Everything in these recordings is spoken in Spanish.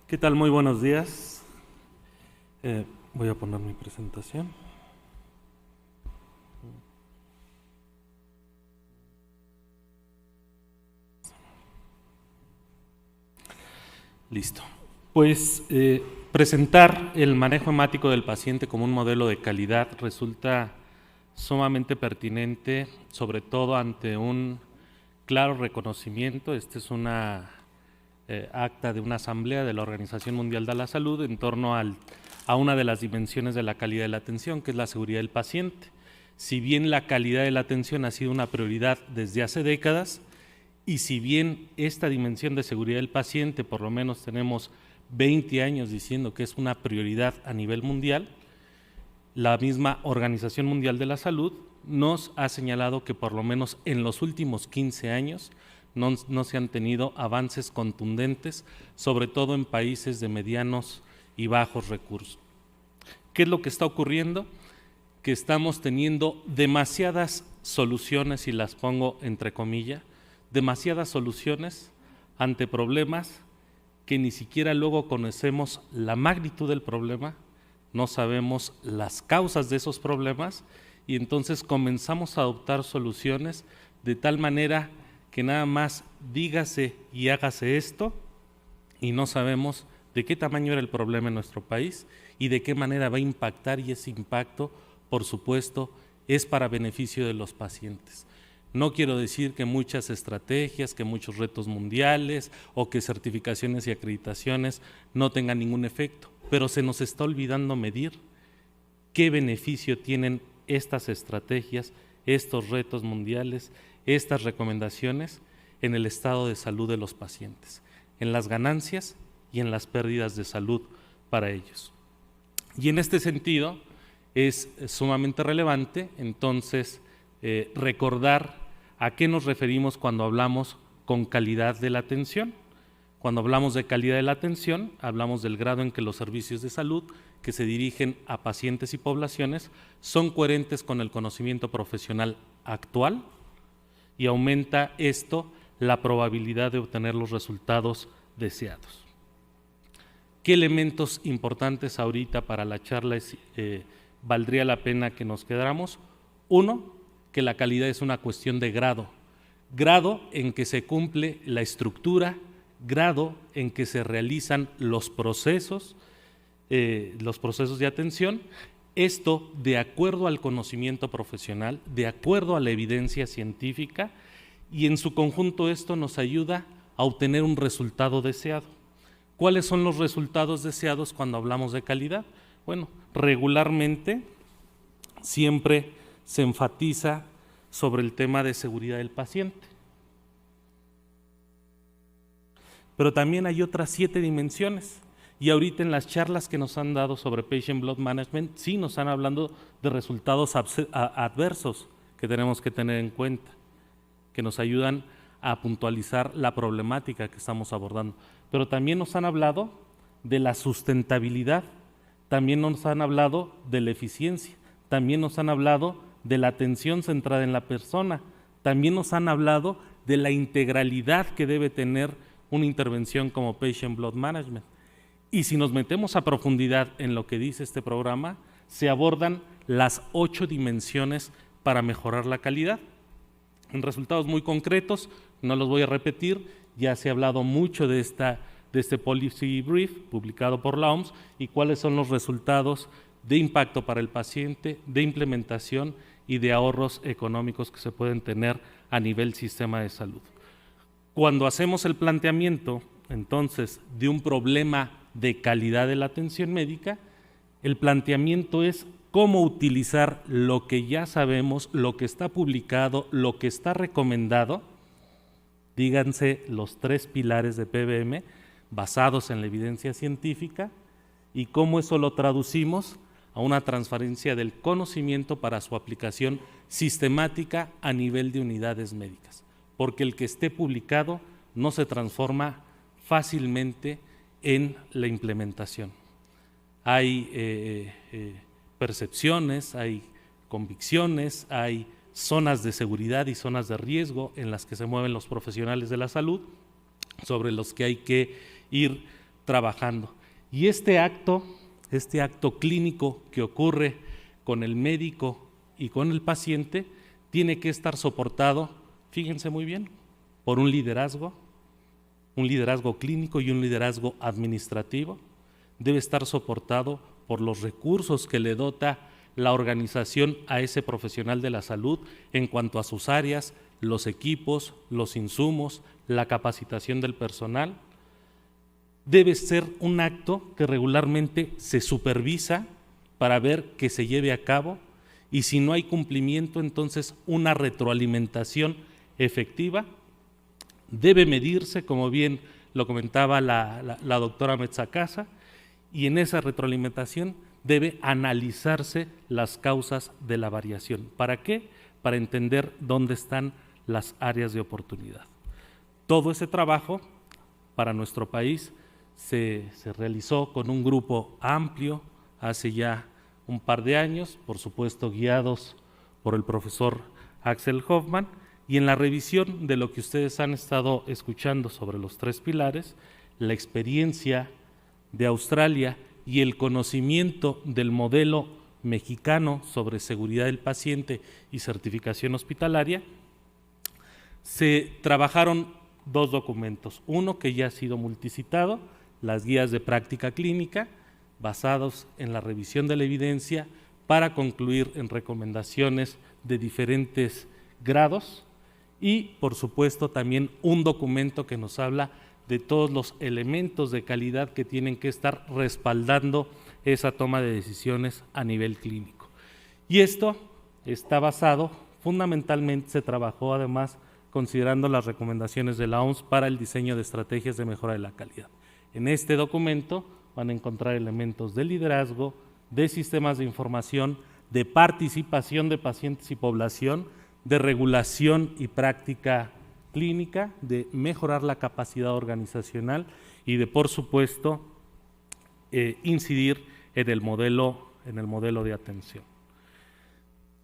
¿Qué tal? Muy buenos días. Voy a poner mi presentación. Listo. Pues presentar el manejo hemático del paciente como un modelo de calidad resulta sumamente pertinente, sobre todo ante un claro reconocimiento. Este es una acta de una asamblea de la Organización Mundial de la Salud en torno a una de las dimensiones de la calidad de la atención, que es la seguridad del paciente. Si bien la calidad de la atención ha sido una prioridad desde hace décadas, y si bien esta dimensión de seguridad del paciente, por lo menos tenemos 20 años diciendo que es una prioridad a nivel mundial, la misma Organización Mundial de la Salud nos ha señalado que por lo menos en los últimos 15 años no se han tenido avances contundentes, sobre todo en países de medianos y bajos recursos. ¿Qué es lo que está ocurriendo? Que estamos teniendo demasiadas soluciones, y las pongo entre comillas, demasiadas soluciones ante problemas que ni siquiera luego conocemos la magnitud del problema, no sabemos las causas de esos problemas, y entonces comenzamos a adoptar soluciones de tal manera que nada más dígase y hágase esto, y no sabemos de qué tamaño era el problema en nuestro país y de qué manera va a impactar, y ese impacto, por supuesto, es para beneficio de los pacientes. No quiero decir que muchas estrategias, que muchos retos mundiales o que certificaciones y acreditaciones no tengan ningún efecto, pero se nos está olvidando medir qué beneficio tienen estas estrategias, estos retos mundiales, estas recomendaciones en el estado de salud de los pacientes, en las ganancias y en las pérdidas de salud para ellos. Y en este sentido es sumamente relevante entonces recordar a qué nos referimos cuando hablamos con calidad de la atención. Cuando hablamos de calidad de la atención, hablamos del grado en que los servicios de salud que se dirigen a pacientes y poblaciones son coherentes con el conocimiento profesional actual, y aumenta esto la probabilidad de obtener los resultados deseados. ¿Qué elementos importantes ahorita para la charla valdría la pena que nos quedáramos? Uno, que la calidad es una cuestión de grado en que se cumple la estructura, grado en que se realizan los procesos de atención, esto de acuerdo al conocimiento profesional, de acuerdo a la evidencia científica, y en su conjunto esto nos ayuda a obtener un resultado deseado. ¿Cuáles son los resultados deseados cuando hablamos de calidad? Bueno, regularmente siempre se enfatiza sobre el tema de seguridad del paciente. Pero también hay otras 7 dimensiones, y ahorita en las charlas que nos han dado sobre Patient Blood Management, sí nos han hablado de resultados adversos que tenemos que tener en cuenta, que nos ayudan a puntualizar la problemática que estamos abordando. Pero también nos han hablado de la sustentabilidad, también nos han hablado de la eficiencia, también nos han hablado de la atención centrada en la persona, también nos han hablado de la integralidad que debe tener una intervención como Patient Blood Management. Y si nos metemos a profundidad en lo que dice este programa, se abordan las 8 dimensiones para mejorar la calidad. En resultados muy concretos, no los voy a repetir, ya se ha hablado mucho de este Policy Brief publicado por la OMS, y cuáles son los resultados de impacto para el paciente, de implementación y de ahorros económicos que se pueden tener a nivel sistema de salud. Cuando hacemos el planteamiento, entonces, de un problema de calidad de la atención médica, el planteamiento es cómo utilizar lo que ya sabemos, lo que está publicado, lo que está recomendado, díganse los 3 pilares de PBM basados en la evidencia científica, y cómo eso lo traducimos a una transferencia del conocimiento para su aplicación sistemática a nivel de unidades médicas, porque el que esté publicado no se transforma fácilmente en la implementación. Hay percepciones, hay convicciones, hay zonas de seguridad y zonas de riesgo en las que se mueven los profesionales de la salud, sobre los que hay que ir trabajando. Y este acto clínico que ocurre con el médico y con el paciente tiene que estar soportado, fíjense muy bien, por un liderazgo clínico y un liderazgo administrativo. Debe estar soportado por los recursos que le dota la organización a ese profesional de la salud en cuanto a sus áreas, los equipos, los insumos, la capacitación del personal. Debe ser un acto que regularmente se supervisa para ver que se lleve a cabo, y si no hay cumplimiento, entonces una retroalimentación efectiva. Debe medirse, como bien lo comentaba la doctora Mezzacasa, y en esa retroalimentación debe analizarse las causas de la variación. ¿Para qué? Para entender dónde están las áreas de oportunidad. Todo ese trabajo para nuestro país se realizó con un grupo amplio hace ya un par de años, por supuesto guiados por el profesor Axel Hoffman, y en la revisión de lo que ustedes han estado escuchando sobre los 3 pilares, la experiencia de Australia y el conocimiento del modelo mexicano sobre seguridad del paciente y certificación hospitalaria, se trabajaron 2 documentos. Uno que ya ha sido multicitado, las guías de práctica clínica, basados en la revisión de la evidencia para concluir en recomendaciones de diferentes grados, y por supuesto también un documento que nos habla de todos los elementos de calidad que tienen que estar respaldando esa toma de decisiones a nivel clínico. Y esto está basado, fundamentalmente se trabajó además considerando las recomendaciones de la OMS para el diseño de estrategias de mejora de la calidad. En este documento van a encontrar elementos de liderazgo, de sistemas de información, de participación de pacientes y población, de regulación y práctica clínica, de mejorar la capacidad organizacional y de, por supuesto, incidir en el modelo de atención.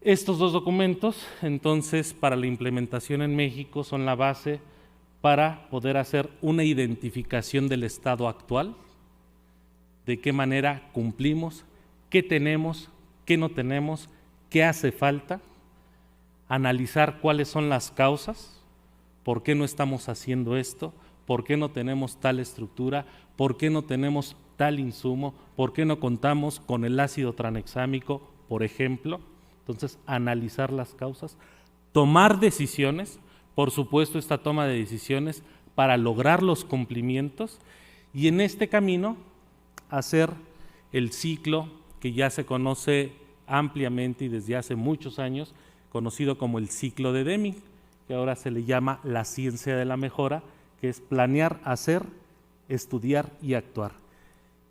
Estos 2 documentos, entonces, para la implementación en México son la base para poder hacer una identificación del estado actual, de qué manera cumplimos, qué tenemos, qué no tenemos, qué hace falta, analizar cuáles son las causas, por qué no estamos haciendo esto, por qué no tenemos tal estructura, por qué no tenemos tal insumo, por qué no contamos con el ácido tranexámico, por ejemplo. Entonces, analizar las causas, tomar decisiones, por supuesto esta toma de decisiones para lograr los cumplimientos, y en este camino hacer el ciclo que ya se conoce ampliamente y desde hace muchos años, conocido como el ciclo de Deming, que ahora se le llama la ciencia de la mejora, que es planear, hacer, estudiar y actuar.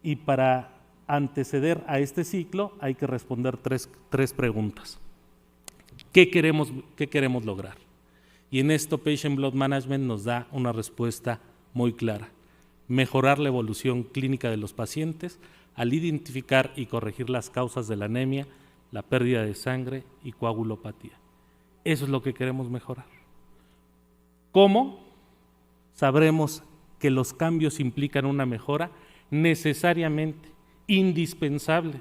Y para anteceder a este ciclo hay que responder tres preguntas. ¿Qué queremos lograr? Y en esto Patient Blood Management nos da una respuesta muy clara. Mejorar la evolución clínica de los pacientes al identificar y corregir las causas de la anemia, la pérdida de sangre y coagulopatía. Eso es lo que queremos mejorar. ¿Cómo? Sabremos que los cambios implican una mejora necesariamente, indispensable.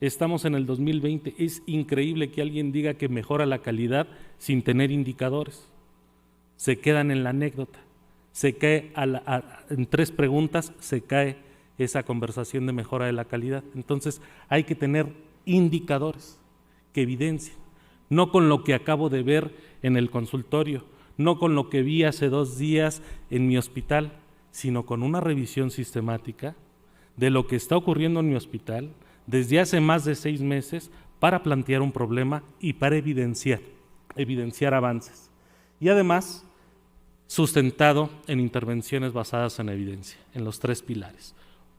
Estamos en el 2020, es increíble que alguien diga que mejora la calidad sin tener indicadores. Se quedan en la anécdota, se cae en 3 preguntas, se cae esa conversación de mejora de la calidad. Entonces hay que tener indicadores que evidencien, no con lo que acabo de ver en el consultorio, no con lo que vi hace 2 días en mi hospital, sino con una revisión sistemática de lo que está ocurriendo en mi hospital desde hace más de 6 meses para plantear un problema y para evidenciar avances. Y además, sustentado en intervenciones basadas en evidencia, en los 3 pilares.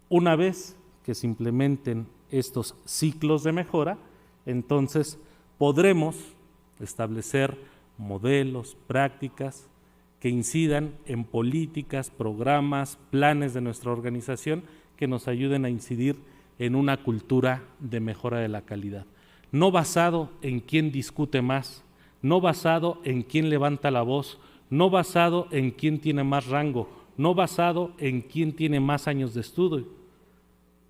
Una vez que se implementen estos ciclos de mejora, entonces podremos establecer modelos, prácticas que incidan en políticas, programas, planes de nuestra organización que nos ayuden a incidir en una cultura de mejora de la calidad. No basado en quién discute más, no basado en quién levanta la voz, no basado en quién tiene más rango, no basado en quién tiene más años de estudio,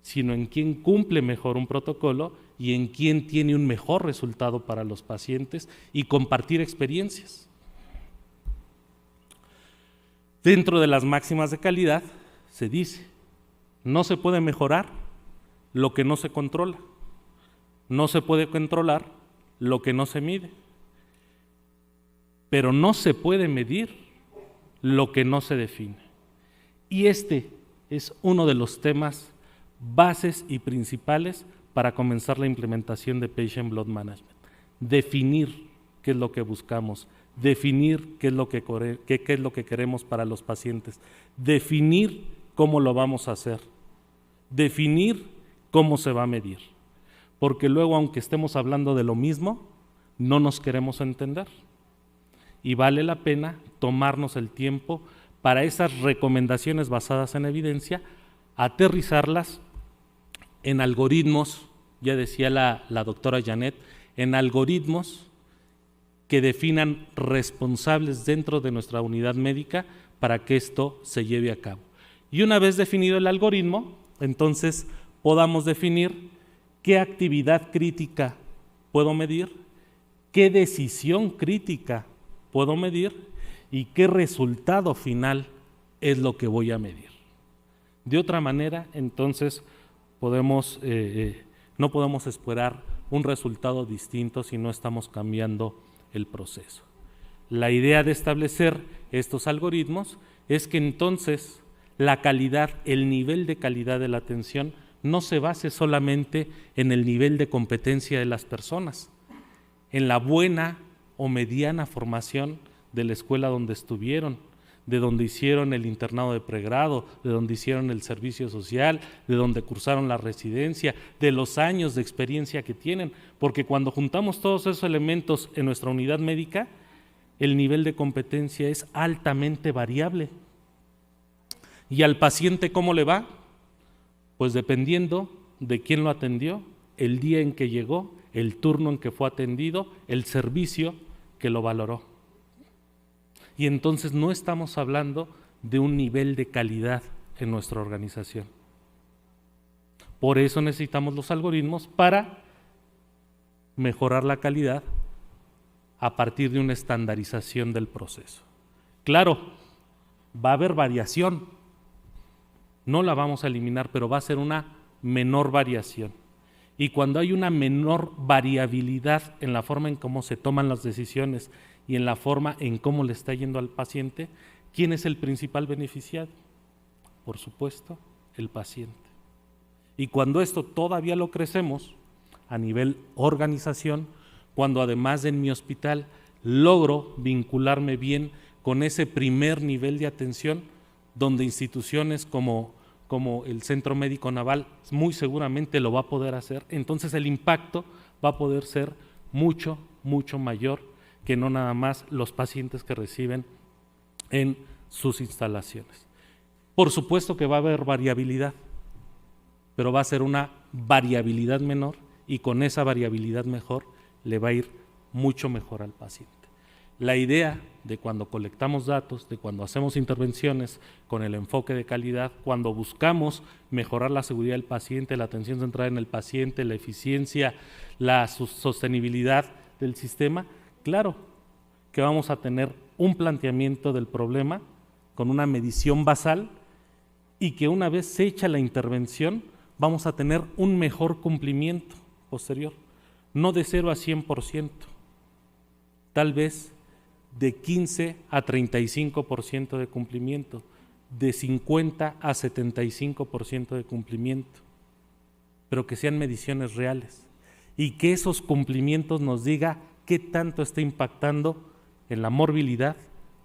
sino en quién cumple mejor un protocolo y en quién tiene un mejor resultado para los pacientes y compartir experiencias. Dentro de las máximas de calidad se dice, no se puede mejorar lo que no se controla, no se puede controlar lo que no se mide, pero no se puede medir lo que no se define. Y este es uno de los temas bases y principales para comenzar la implementación de Patient Blood Management. Definir qué es lo que buscamos, definir qué es lo que queremos para los pacientes, definir cómo lo vamos a hacer, definir cómo se va a medir. Porque luego, aunque estemos hablando de lo mismo, no nos queremos entender. Y vale la pena tomarnos el tiempo para esas recomendaciones basadas en evidencia, aterrizarlas en algoritmos, ya decía la doctora Janet, en algoritmos que definan responsables dentro de nuestra unidad médica para que esto se lleve a cabo. Y una vez definido el algoritmo, entonces podamos definir qué actividad crítica puedo medir, qué decisión crítica puedo medir y qué resultado final es lo que voy a medir. De otra manera, entonces, no podemos esperar un resultado distinto si no estamos cambiando el proceso. La idea de establecer estos algoritmos es que entonces la calidad, el nivel de calidad de la atención no se base solamente en el nivel de competencia de las personas, en la buena o mediana formación de la escuela donde estuvieron, de donde hicieron el internado de pregrado, de donde hicieron el servicio social, de donde cursaron la residencia, de los años de experiencia que tienen, porque cuando juntamos todos esos elementos en nuestra unidad médica, el nivel de competencia es altamente variable. ¿Y al paciente cómo le va? Pues dependiendo de quién lo atendió, el día en que llegó, el turno en que fue atendido, el servicio que lo valoró. Y entonces no estamos hablando de un nivel de calidad en nuestra organización. Por eso necesitamos los algoritmos para mejorar la calidad a partir de una estandarización del proceso. Claro, va a haber variación, no la vamos a eliminar, pero va a ser una menor variación. Y cuando hay una menor variabilidad en la forma en cómo se toman las decisiones y en la forma en cómo le está yendo al paciente, ¿quién es el principal beneficiado? Por supuesto, el paciente. Y cuando esto todavía lo crecemos a nivel organización, cuando además en mi hospital logro vincularme bien con ese primer nivel de atención, donde instituciones como el Centro Médico Naval muy seguramente lo va a poder hacer, entonces el impacto va a poder ser mucho, mucho mayor que no nada más los pacientes que reciben en sus instalaciones. Por supuesto que va a haber variabilidad, pero va a ser una variabilidad menor y con esa variabilidad mejor le va a ir mucho mejor al paciente. La idea de cuando colectamos datos, de cuando hacemos intervenciones con el enfoque de calidad, cuando buscamos mejorar la seguridad del paciente, la atención centrada en el paciente, la eficiencia, la sostenibilidad del sistema, claro que vamos a tener un planteamiento del problema con una medición basal y que una vez se hecha la intervención vamos a tener un mejor cumplimiento posterior, no de 0 a 100%, tal vez de 15 a 35% de cumplimiento, de 50 a 75% de cumplimiento, pero que sean mediciones reales y que esos cumplimientos nos diga qué tanto está impactando en la morbilidad,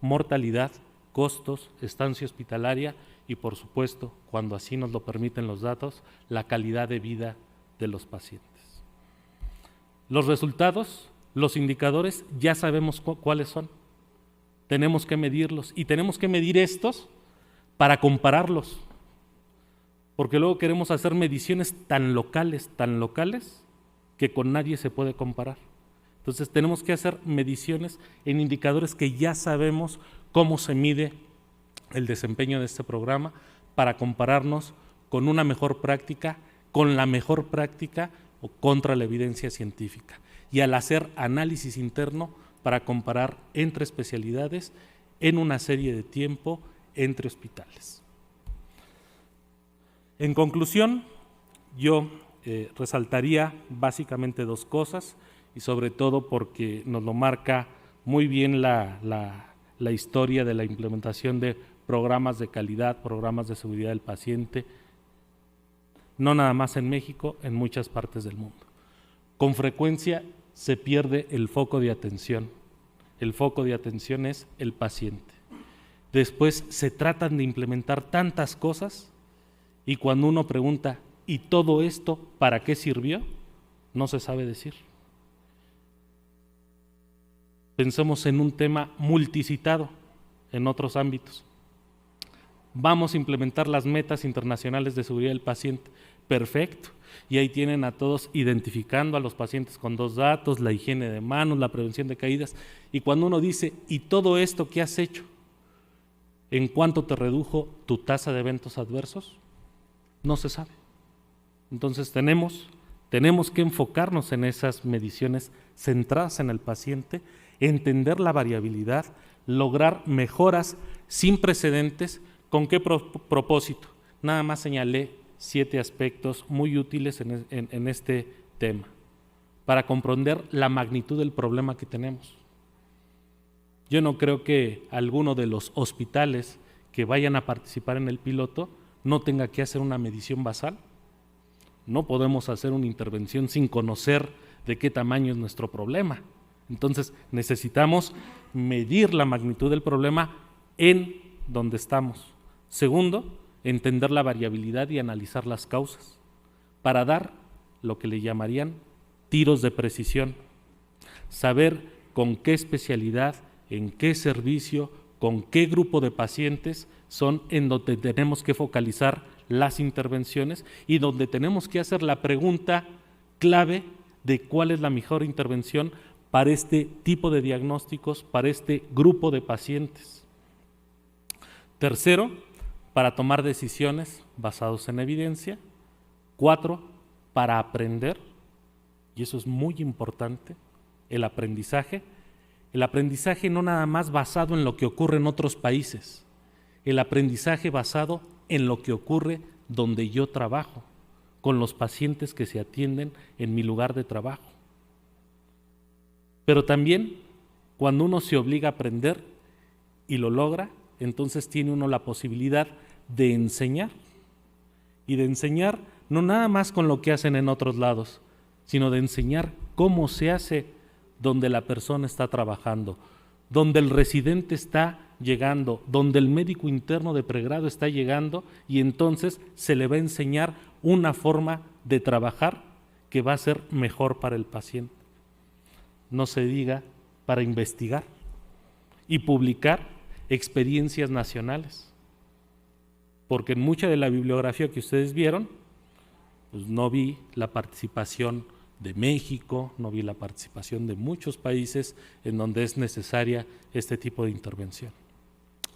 mortalidad, costos, estancia hospitalaria y, por supuesto, cuando así nos lo permiten los datos, la calidad de vida de los pacientes. Los resultados, los indicadores, ya sabemos cuáles son. Tenemos que medirlos y tenemos que medir estos para compararlos, porque luego queremos hacer mediciones tan locales, que con nadie se puede comparar. Entonces tenemos que hacer mediciones en indicadores que ya sabemos cómo se mide el desempeño de este programa para compararnos con una mejor práctica, con la mejor práctica o contra la evidencia científica. Y al hacer análisis interno para comparar entre especialidades en una serie de tiempo entre hospitales. En conclusión, yo resaltaría básicamente dos cosas, y sobre todo porque nos lo marca muy bien la historia de la implementación de programas de calidad, programas de seguridad del paciente, no nada más en México, en muchas partes del mundo. Con frecuencia se pierde el foco de atención. El foco de atención es el paciente. Después se tratan de implementar tantas cosas y cuando uno pregunta, ¿y todo esto para qué sirvió? No se sabe decir. Pensemos en un tema multicitado en otros ámbitos. Vamos a implementar las metas internacionales de seguridad del paciente. Perfecto. Y ahí tienen a todos identificando a los pacientes con 2 datos, la higiene de manos, la prevención de caídas. Y cuando uno dice, ¿y todo esto qué has hecho? ¿En cuánto te redujo tu tasa de eventos adversos? No se sabe. Entonces tenemos que enfocarnos en esas mediciones centradas en el paciente, entender la variabilidad, lograr mejoras sin precedentes. ¿Con qué propósito? Nada más señalé 7 aspectos muy útiles en este tema, para comprender la magnitud del problema que tenemos. Yo no creo que alguno de los hospitales que vayan a participar en el piloto no tenga que hacer una medición basal. No podemos hacer una intervención sin conocer de qué tamaño es nuestro problema. Entonces necesitamos medir la magnitud del problema en donde estamos. Segundo, entender la variabilidad y analizar las causas para dar lo que le llamarían tiros de precisión. Saber con qué especialidad, en qué servicio, con qué grupo de pacientes son en donde tenemos que focalizar las intervenciones y donde tenemos que hacer la pregunta clave de cuál es la mejor intervención para este tipo de diagnósticos, para este grupo de pacientes. Tercero, para tomar decisiones basadas en evidencia. 4, para aprender, y eso es muy importante, el aprendizaje. El aprendizaje no nada más basado en lo que ocurre en otros países, el aprendizaje basado en lo que ocurre donde yo trabajo, con los pacientes que se atienden en mi lugar de trabajo. Pero también cuando uno se obliga a aprender y lo logra, entonces tiene uno la posibilidad de enseñar. Y de enseñar no nada más con lo que hacen en otros lados, sino de enseñar cómo se hace donde la persona está trabajando, donde el residente está llegando, donde el médico interno de pregrado está llegando, y entonces se le va a enseñar una forma de trabajar que va a ser mejor para el paciente. No se diga para investigar y publicar experiencias nacionales, porque en mucha de la bibliografía que ustedes vieron, pues no vi la participación de México, no vi la participación de muchos países en donde es necesaria este tipo de intervención.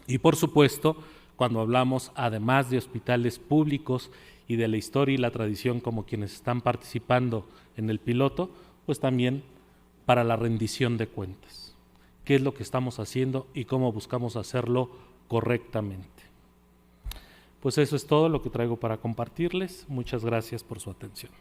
Y por supuesto, cuando hablamos además de hospitales públicos y de la historia y la tradición como quienes están participando en el piloto, pues también para la rendición de cuentas. ¿Qué es lo que estamos haciendo y cómo buscamos hacerlo correctamente? Pues eso es todo lo que traigo para compartirles. Muchas gracias por su atención.